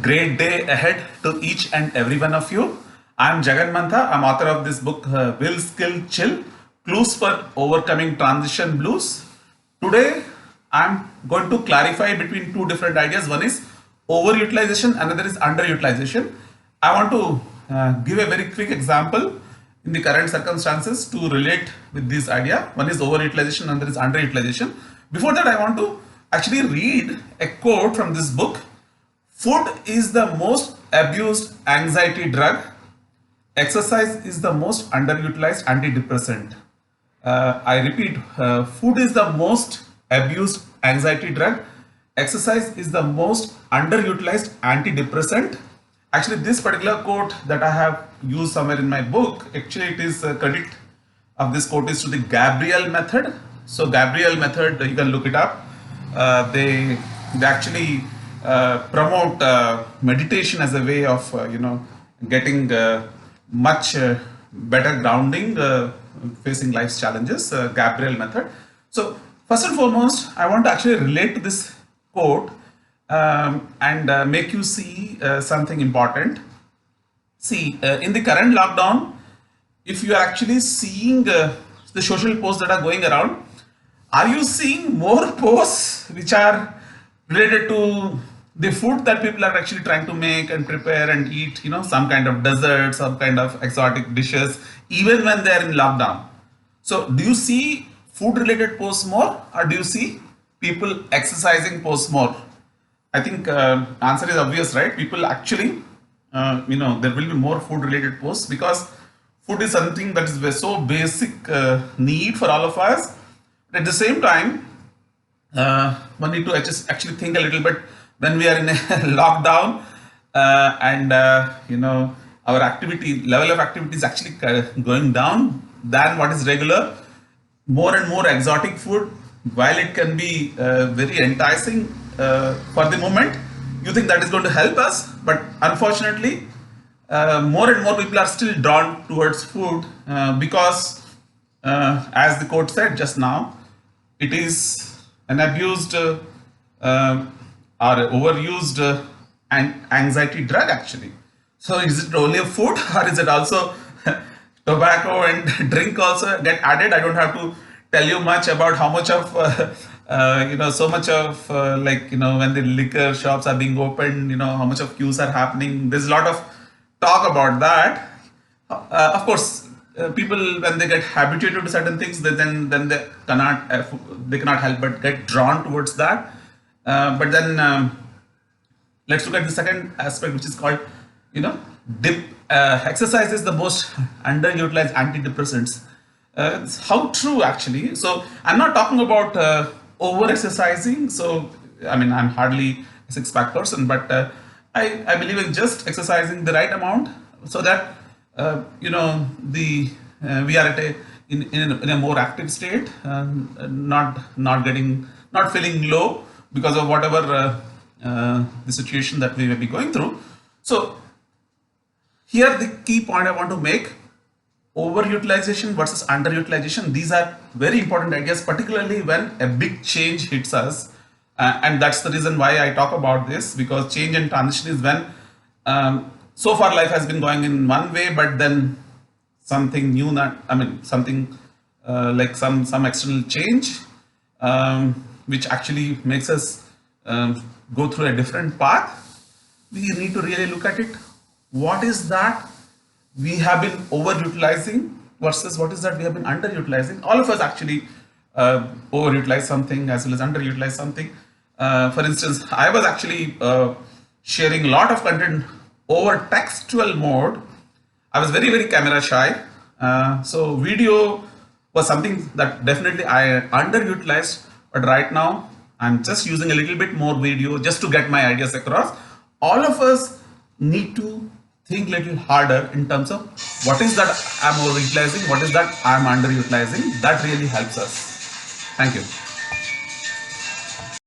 Great day ahead to each and every one of you. I'm Jagan Mantha. I'm author of this book, Will Skill Chill, Clues for Overcoming Transition Blues. Today, I'm going to clarify between two different ideas. One is overutilization, another is underutilization. I want to give a very quick example in the current circumstances to relate with this idea. One is overutilization, another is underutilization. Before that, I want to actually read a quote from this book. Food is the most abused anxiety drug. Exercise is the most underutilized antidepressant. I repeat, food is the most abused anxiety drug. Exercise is the most underutilized antidepressant. Actually, this particular quote that I have used somewhere in my book, actually it is credit of this quote is to the Gabriel method. So Gabriel method, you can look it up. They actually promote meditation as a way of getting much better grounding facing life's challenges. Gabriel method. So first and foremost, I want to actually relate to this quote and make you see something important. See, in the current lockdown, if you are actually seeing the social posts that are going around, are you seeing more posts which are related to the food that people are actually trying to make and prepare and eat, some kind of dessert, some kind of exotic dishes, even when they are in lockdown? So do you see food related posts more, or do you see people exercising posts more? I think answer is obvious, right? People actually, there will be more food related posts because food is something that is so basic need for all of us. But at the same time, one need to just actually think a little bit when we are in a lockdown and our activity level of activity is actually going down than what is regular. More and more exotic food, while it can be very enticing for the moment, you think that is going to help us, but unfortunately more and more people are still drawn towards food because as the quote said just now, it is an abused or overused anxiety drug actually. So is it only a food or is it also tobacco and drink also get added? I don't have to tell you much about how much of so much of when the liquor shops are being opened, how much of queues are happening. There's a lot of talk about that. Of course, people when they get habituated to certain things, then they cannot help but get drawn towards that. But then let's look at the second aspect, which is called exercise is the most underutilized antidepressants. How true actually? So I'm not talking about over exercising. So I mean, I'm hardly a six-pack person, but I believe in just exercising the right amount so that we are in a more active state, not feeling low because of whatever the situation that we may be going through. So here the key point I want to make: overutilization versus underutilization. These are very important ideas, particularly when a big change hits us. And that's the reason why I talk about this, because change and transition is when so far life has been going in one way, but then something new, something like some external change, which actually makes us go through a different path. We need to really look at it. What is that we have been overutilizing versus what is that we have been underutilizing? All of us actually overutilize something as well as underutilize something. For instance, I was actually sharing a lot of content over textual mode. I was very, very camera shy. So video was something that definitely I underutilized, but right now I'm just using a little bit more video just to get my ideas across. All of us need to think a little harder in terms of what is that I'm overutilizing, what is that I'm underutilizing. That really helps us. Thank you.